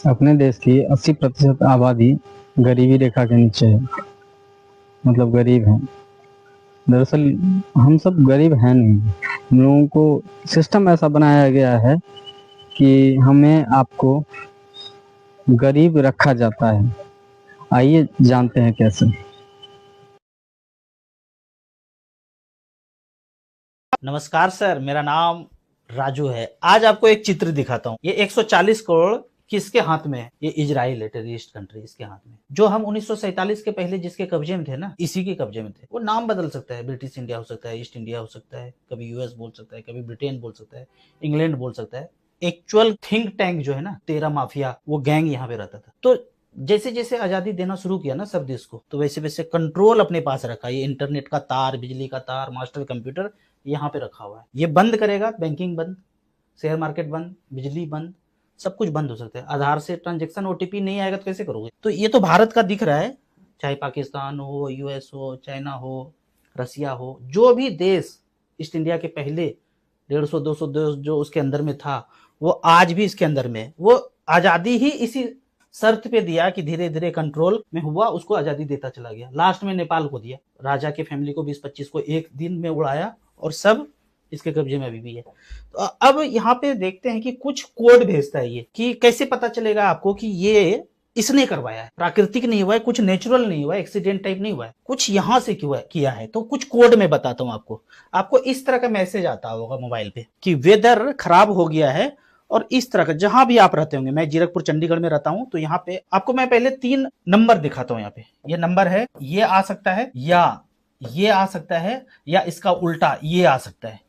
अपने देश की 80% आबादी गरीबी रेखा के नीचे है, मतलब गरीब हैं। दरअसल हम सब गरीब हैं नहीं, हम लोगों को सिस्टम ऐसा बनाया गया है कि हमें आपको गरीब रखा जाता है। आइए जानते हैं कैसे। नमस्कार सर, मेरा नाम राजू है। आज आपको एक चित्र दिखाता हूँ। ये 140 करोड़ किसके हाथ में है? ये इजराइल है, टेररिस्ट कंट्री, इसके हाथ में। जो हम 1947 के पहले जिसके कब्जे में थे ना, इसी के कब्जे में थे। वो नाम बदल सकता है, ब्रिटिश इंडिया हो सकता है, ईस्ट इंडिया हो सकता है, कभी यूएस बोल सकता है, कभी ब्रिटेन बोल सकता है, इंग्लैंड बोल सकता है। एक्चुअल थिंक टैंक जो है ना, तेरा माफिया, वो गैंग यहाँ पे रहता था। तो जैसे जैसे आजादी देना शुरू किया ना सब देश को, तो वैसे वैसे कंट्रोल अपने पास रखा। ये इंटरनेट का तार, बिजली का तार, मास्टर कंप्यूटर यहाँ पे रखा हुआ है। ये बंद करेगा, बैंकिंग बंद, शेयर मार्केट बंद, बिजली बंद, सब कुछ बंद हो सकता है। आधार से ट्रांजेक्शन ओटीपी नहीं आएगा तो कैसे करोगे? तो ये तो भारत का दिख रहा है, चाहे पाकिस्तान हो, यूएस हो, चाइना हो, रसिया हो, जो भी देश ईस्ट इंडिया के पहले 150-200 देश जो उसके अंदर में था, वो आज भी इसके अंदर में। वो आजादी ही इसी शर्त पे दिया कि धीरे धीरे कंट्रोल में हुआ, उसको आजादी देता चला गया। लास्ट में नेपाल को दिया, राजा के फैमिली को 20-25 को एक दिन में उड़ाया, और सब इसके कब्जे में अभी भी है। तो अब यहाँ पे देखते हैं कि कुछ कोड भेजता है ये, कि कैसे पता चलेगा आपको कि ये इसने करवाया है, प्राकृतिक नहीं हुआ है, कुछ नेचुरल नहीं हुआ है, एक्सीडेंट टाइप नहीं हुआ है, कुछ यहाँ से क्यों किया है। तो कुछ कोड में बताता हूँ आपको। आपको इस तरह का मैसेज आता होगा मोबाइल पे कि वेदर खराब हो गया है, और इस तरह का जहां भी आप रहते होंगे। मैं जीरकपुर चंडीगढ़ में रहता हूं, तो यहाँ पे आपको मैं पहले 3 नंबर दिखाता हूँ। यहाँ पे ये नंबर है, ये आ सकता है, या ये आ सकता है, या इसका उल्टा ये आ सकता है।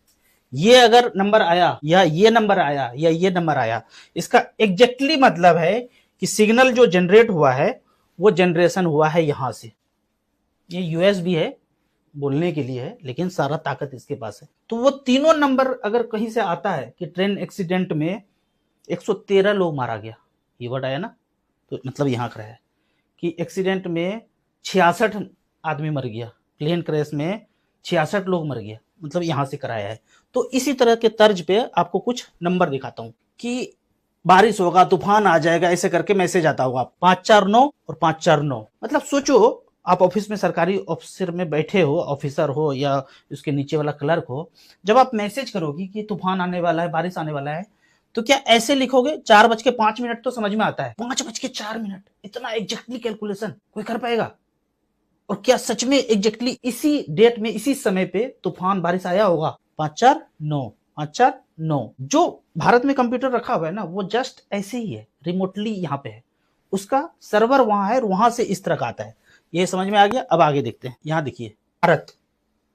ये अगर नंबर आया, या ये नंबर आया, या ये नंबर आया, इसका एग्जैक्टली मतलब है कि सिग्नल जो जनरेट हुआ है वो जनरेशन हुआ है यहां से। ये यूएसबी है, बोलने के लिए है, लेकिन सारा ताकत इसके पास है। तो वो तीनों नंबर अगर कहीं से आता है कि ट्रेन एक्सीडेंट में 113 लोग मारा गया, ये वर्ड आया ना, तो मतलब यहां का है कि एक्सीडेंट में 66 आदमी मर गया, प्लेन क्रैश में 66 लोग मर गया, मतलब यहां से कराया है। तो इसी तरह के तर्ज पे आपको कुछ नंबर दिखाता हूं कि बारिश होगा, तूफान आ जाएगा, ऐसे करके मैसेज आता होगा 549 और 549। मतलब सोचो, आप ऑफिस में सरकारी ऑफिसर में बैठे हो, ऑफिसर हो या उसके नीचे वाला क्लर्क हो, जब आप मैसेज करोगी कि तूफान आने वाला है, बारिश आने वाला है, तो क्या ऐसे लिखोगे? 4:05 तो समझ में आता है, 5:04, इतना एग्जैक्टली कैलकुलेशन कोई कर पाएगा? और क्या सच में एग्जैक्टली इसी डेट में, इसी समय पे तूफान बारिश आया होगा? 549, 549। जो भारत में कंप्यूटर रखा हुआ है ना, वो जस्ट ऐसे ही है, रिमोटली यहाँ पे है, उसका सर्वर वहां है, वहां से इस तरह का आता है। ये समझ में आ गया? अब आगे देखते हैं। यहाँ देखिए, भारत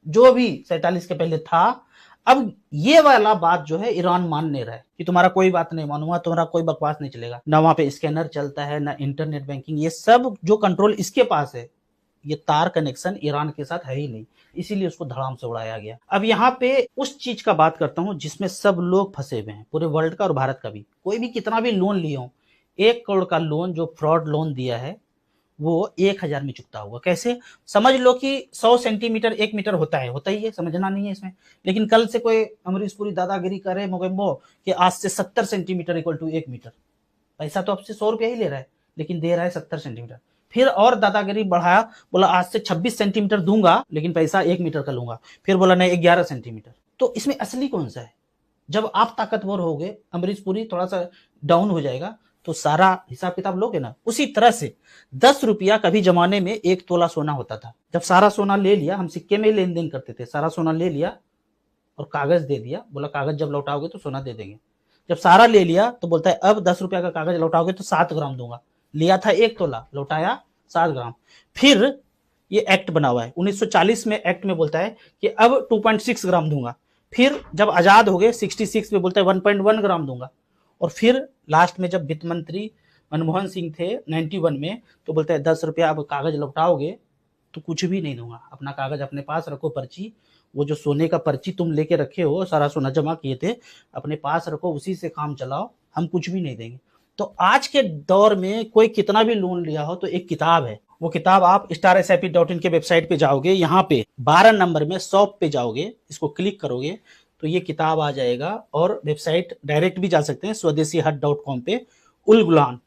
जो भी 47 के पहले था, अब ये वाला बात जो है ईरान मान नहीं रहा है कि तुम्हारा कोई बात नहीं मानूंगा, तुम्हारा कोई बकवास नहीं चलेगा। ना वहां पे स्कैनर चलता है, ना इंटरनेट बैंकिंग, ये सब जो कंट्रोल इसके पास है, ये तार कनेक्शन ईरान के साथ है ही नहीं, इसीलिए उसको धड़ाम से उड़ाया गया। अब यहाँ पे उस चीज का बात करता हूँ जिसमें सब लोग फंसे हुए हैं, पूरे वर्ल्ड का और भारत का भी। कोई भी कितना भी लोन लिया हो, 1 करोड़ का लोन जो फ्रॉड लोन दिया है, वो 1000 में चुकता होगा। कैसे? समझ लो कि 100 सेंटीमीटर 1 मीटर होता है, होता ही है, समझना नहीं है इसमें। लेकिन कल से कोई अमरीश पुरी दादागिरी करे मोगेम्बो कि आज से 70 सेंटीमीटर इक्वल टू 1 मीटर, पैसा तो आपसे 100 रुपया ही ले रहा है, लेकिन दे रहा है 70 सेंटीमीटर। फिर और दादागिरी बढ़ाया, बोला आज से 26 सेंटीमीटर दूंगा, लेकिन पैसा 1 मीटर का लूंगा। फिर बोला नहीं, 11 सेंटीमीटर। तो इसमें असली कौन सा है? जब आप ताकतवर हो गए, अमरीश पुरी थोड़ा सा डाउन हो जाएगा, तो सारा हिसाब किताब लोगे ना। उसी तरह से 10 रुपया कभी जमाने में 1 तोला सोना होता था। जब सारा सोना ले लिया, हम सिक्के में लेन देन करते थे, सारा सोना ले लिया और कागज दे दिया, बोला कागज जब लौटाओगे तो सोना दे देंगे। जब सारा ले लिया तो बोलता है अब 10 रुपया का कागज लौटाओगे तो 7 ग्राम दूंगा। लिया था 1 तोला, लौटाया 7 ग्राम। फिर ये एक्ट बना हुआ है 1940 में, एक्ट में बोलता है कि अब 2.6 ग्राम दूंगा। फिर जब आजाद हो गए 66 में बोलता है 1.1 ग्राम दूंगा। और फिर लास्ट में जब वित्त मंत्री मनमोहन सिंह थे 91 में, तो बोलता है 10 रुपया अब कागज लौटाओगे तो कुछ भी नहीं दूंगा, अपना कागज अपने पास रखो, पर्ची, वो जो सोने का पर्ची तुम लेके रखे हो, सारा सोना जमा किए थे, अपने पास रखो, उसी से काम चलाओ, हम कुछ भी नहीं देंगे। तो आज के दौर में कोई कितना भी लोन लिया हो तो एक किताब है, वो किताब आप StarSIP.in के वेबसाइट पे जाओगे, यहाँ पे 12 नंबर में शॉप पे जाओगे, इसको क्लिक करोगे तो ये किताब आ जाएगा। और वेबसाइट डायरेक्ट भी जा सकते हैं, स्वदेशी हट.com पे, उल गुलान,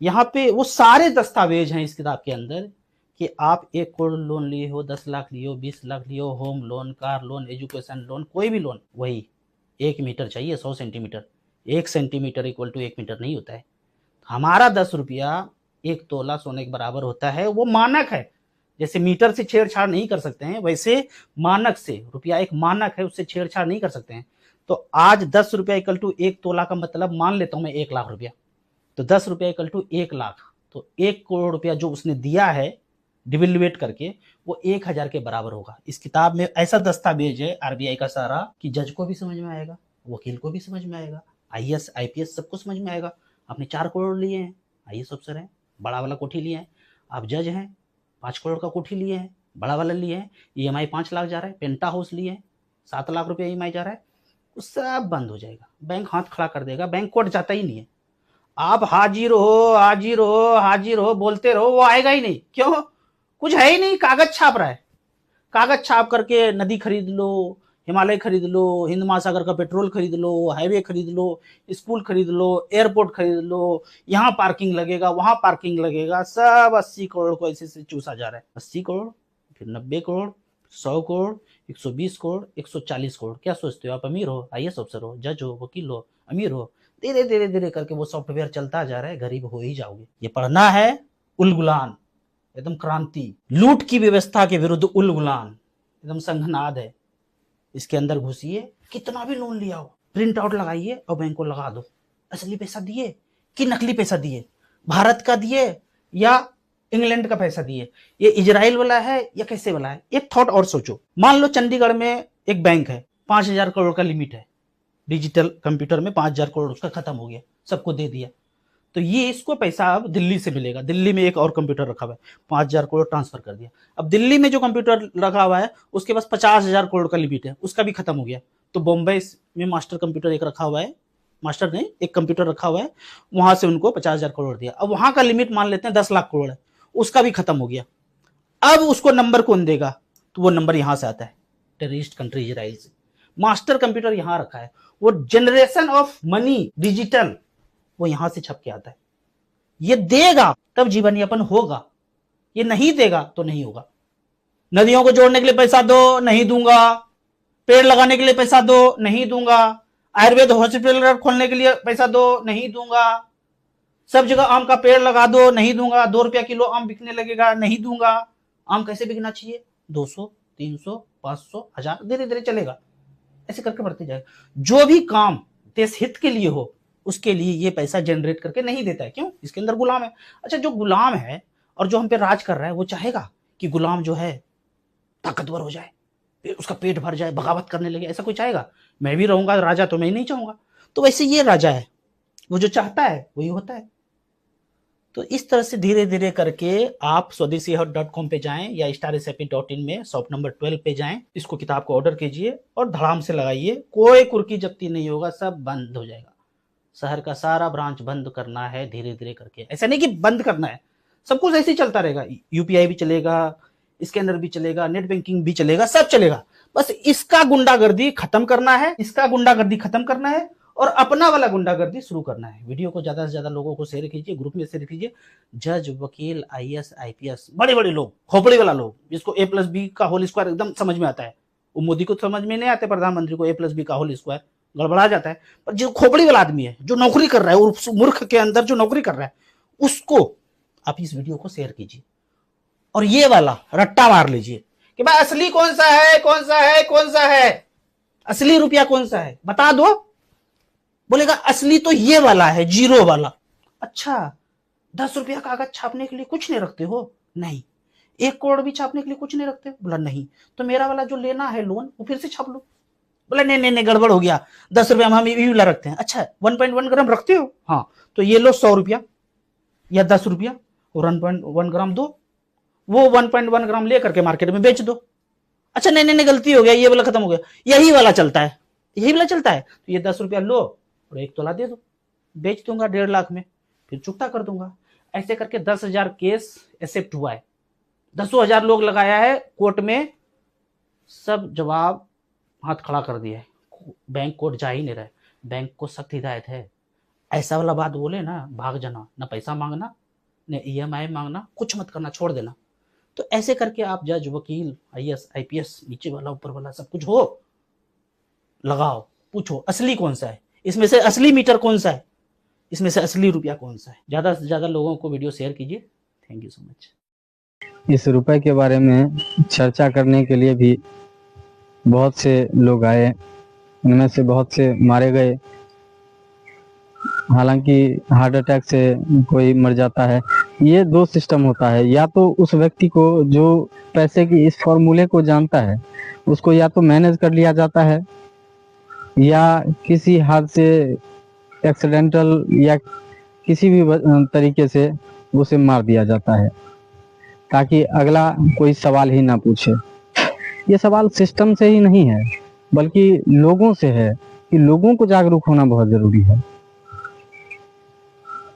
यहाँ पे वो सारे दस्तावेज हैं इस किताब के अंदर कि आप 1 करोड़ लोन लिए हो, 10 लाख लिए हो, 20 लाख लिए हो, home loan, car loan, education loan, कोई भी लोन, वही 1 मीटर चाहिए 100 centimetre. 1 centimetre equal to 1 metre नहीं होता है। हमारा 10 रुपया 1 तोला सोने के बराबर होता है। वो मानक है, जैसे मीटर से छेड़छाड़ नहीं कर सकते हैं, वैसे मानक से रुपया एक मानक है, उससे छेड़छाड़ नहीं कर सकते हैं। तो आज 10 रुपया इक्वल टू 1 तोला का मतलब मान लेता हूं मैं 1 लाख रुपया, तो 10 रुपया इक्वल टू 1 लाख, तो 1 करोड़ रुपया जो उसने दिया है डिवेल्युएट करके, वो 1000 के बराबर होगा। इस किताब में ऐसा दस्तावेज है आरबीआई का सारा कि जज को भी समझ में आएगा, वकील को भी समझ में आएगा, आईएएस आईपीएस सबको समझ में आएगा। आपने 4 करोड़ लिए हैं, आईएएस अफसर हैं, बड़ा वाला कोठी लिए हैं। आप जज हैं, 5 करोड़ का कोठी लिए हैं, बड़ा वाला लिए हैं, ईएमआई 5 लाख जा रहा है, पेंटा हाउस लिए हैं, 7 लाख रुपया ईएमआई जा रहा है, वो सब बंद हो जाएगा। बैंक हाथ खड़ा कर देगा, बैंक कोर्ट जाता ही नहीं है। आप हाजिर हो हाजिर हो हाजिर हो बोलते रहो, वो आएगा ही नहीं। क्यों? कुछ है ही नहीं, कागज छाप रहा है। कागज छाप करके नदी खरीद लो, हिमालय खरीद लो, हिंद महासागर का पेट्रोल खरीद लो, हाईवे खरीद लो, स्कूल खरीद लो, एयरपोर्ट खरीद लो, यहाँ पार्किंग लगेगा, वहां पार्किंग लगेगा, सब 80 करोड़ को ऐसे से चूसा जा रहा है। 80 करोड़, फिर 90 करोड़, 100 करोड़, 120 करोड़, 140 करोड़। क्या सोचते हो आप? अमीर हो, आईएएस अफसर हो, जज हो, वकील हो, अमीर हो। धीरे धीरे धीरे करके वो सॉफ्टवेयर चलता जा रहा है, गरीब हो ही जाओगे। ये पढ़ना है उलगुलान, एकदम क्रांति, लूट की व्यवस्था के विरुद्ध उलगुलान, एकदम संघनाद है। इसके अंदर घुसिए, कितना भी लोन लिया हो प्रिंट आउट लगाइए और बैंक को लगा दो। असली पैसा दिए कि नकली पैसा दिए, भारत का दिए या इंग्लैंड का पैसा दिए, ये इजराइल वाला है या कैसे वाला है। एक थॉट और सोचो, मान लो चंडीगढ़ में एक बैंक है, 5000 करोड़ का लिमिट है, डिजिटल कंप्यूटर में 5000 करोड़ उसका खत्म हो गया, सबको दे दिया। तो ये इसको पैसा अब दिल्ली से मिलेगा। दिल्ली में एक और कंप्यूटर रखा हुआ है, 5000 करोड़ ट्रांसफर कर दिया। अब दिल्ली में जो कंप्यूटर रखा हुआ है उसके पास 50,000 करोड़ का लिमिट है, उसका भी खत्म हो गया। तो बॉम्बे में मास्टर कंप्यूटर एक रखा हुआ है, मास्टर ने एक कंप्यूटर रखा हुआ है, वहां से उनको 50,000 करोड़ दिया। अब वहां का लिमिट मान लेते हैं 10 लाख करोड़ है, उसका भी खत्म हो गया। अब उसको नंबर कौन देगा? तो वो नंबर यहां से आता है, टेररिस्ट कंट्री इजराइल से। मास्टर कंप्यूटर यहां रखा है, वो जनरेशन ऑफ मनी डिजिटल वो यहां से छप के आता है। ये देगा तब जीवन यापन होगा, ये नहीं देगा तो नहीं होगा। नदियों को जोड़ने के लिए पैसा दो, नहीं दूंगा। पेड़ लगाने के लिए पैसा दो, नहीं दूंगा। आयुर्वेद हॉस्पिटल खोलने के लिए पैसा दो, नहीं दूंगा। सब जगह आम का पेड़ लगा दो, नहीं दूंगा। 2 रुपया किलो आम बिकने लगेगा, नहीं दूंगा। आम कैसे बिकना चाहिए? 200, 300, 500, 1000, धीरे धीरे चलेगा, ऐसे करके बढ़ते जाएगा। जो भी काम देश हित के लिए हो उसके लिए ये पैसा जनरेट करके नहीं देता है। क्यों? इसके अंदर गुलाम है। अच्छा, जो गुलाम है और जो हम पे राज कर रहा है वो चाहेगा कि गुलाम जो है ताकतवर हो जाए, उसका पेट भर जाए, बगावत करने लगे? ऐसा कोई चाहेगा? मैं भी रहूंगा राजा तो मैं नहीं चाहूंगा। तो वैसे ये राजा है, वो जो चाहता है वही होता है। तो इस तरह से धीरे धीरे करके आप स्वदेशीहट.com पे जाएं या starSAP.in में शॉप नंबर 12 पे जाएं, इसको किताब को ऑर्डर कीजिए और धड़ाम से लगाइए। कोई कुर्की जब्ती नहीं होगा, सब बंद हो जाएगा। शहर का सारा ब्रांच बंद करना है धीरे धीरे करके। ऐसा नहीं कि बंद करना है, सब कुछ ऐसे ही चलता रहेगा। यूपीआई भी चलेगा, स्कैनर भी चलेगा, नेट बैंकिंग भी चलेगा, सब चलेगा। बस इसका गुंडागर्दी खत्म करना है, इसका गुंडागर्दी खत्म करना है और अपना वाला गुंडागर्दी शुरू करना है। वीडियो को ज्यादा से ज्यादा लोगों को शेयर कीजिए, ग्रुप में शेयर कीजिए। जज, वकील, आईएएस, आईपीएस, बड़े बड़े लोग, खोपड़ी वाला लोग, जिसको A+B का होल स्क्वायर एकदम समझ में आता है, वो मोदी को समझ में नहीं आते, प्रधानमंत्री को A+B का होल स्क्वायर गड़बड़ा जाता है। पर जो खोपड़ी वाला आदमी है, जो नौकरी कर रहा है, उस मूर्ख के अंदर जो नौकरी कर रहा है, उसको आप इस वीडियो को शेयर कीजिए और ये वाला रट्टा मार लीजिए कि भाई असली कौन सा है, कौन सा है, कौन सा है, असली रुपया कौन सा है, बता दो। बोलेगा असली तो ये वाला है, जीरो वाला। अच्छा, 10 रुपया कागज छापने के लिए कुछ नहीं रखते हो? नहीं। 1 करोड़ भी छापने के लिए कुछ नहीं रखते? बोला नहीं। तो मेरा वाला जो लेना है लोन वो फिर से छाप लो। बोला नहीं नहीं नहीं, गड़बड़ हो गया, 10 रुपया हम ये वाला रखते हैं। अच्छा, 1.1 ग्राम रखते हो? हाँ, तो ये लो 100 रुपया या 10 रुपया और 1.1 ग्राम दो, वो 1.1 ग्राम लेकर के मार्केट में बेच दो। अच्छा नहीं नहीं नहीं, गलती हो गया, ये वाला खत्म हो गया, यही वाला चलता है, यही वाला चलता है। तो ये 10 रुपया लो और 1 तोला दे दो, बेच दूंगा 1.5 लाख में, फिर चुकता कर दूंगा। ऐसे करके 10,000 केस एक्सेप्ट हुआ है, 10,000 लोग लगाया है कोर्ट में, सब जवाब हाथ खड़ा कर दिया है। बैंक कोर्ट जा ही नहीं रहा है। बैंक को सख्त हिदायत है, ऐसा वाला बात बोले ना, भाग जाना, ना पैसा मांगना, न EMI मांगना, कुछ मत करना, छोड़ देना। तो ऐसे करके आप जज, वकील, IAS, IPS, नीचे वाला ऊपर वाला सब कुछ हो, लगाओ, पूछो असली कौन सा है, इसमें से असली मीटर कौन सा है, इसमें से असली रुपया कौन सा है। ज्यादा से ज्यादा लोगों को वीडियो शेयर कीजिए। Thank you so much. इस रुपए के बारे में चर्चा करने के लिए भी बहुत से लोग आए, उनमें से बहुत से मारे गए। हालांकि हार्ट अटैक से कोई मर जाता है। ये दो सिस्टम होता है, या तो उस व्यक्ति को जो पैसे की इस फॉर्मूले को जानता है उसको या तो मैनेज कर लिया जाता है, या किसी हादसे, एक्सीडेंटल या किसी भी तरीके से उसे मार दिया जाता है, ताकि अगला कोई सवाल ही ना पूछे। ये सवाल सिस्टम से ही नहीं है बल्कि लोगों से है, कि लोगों को जागरूक होना बहुत जरूरी है।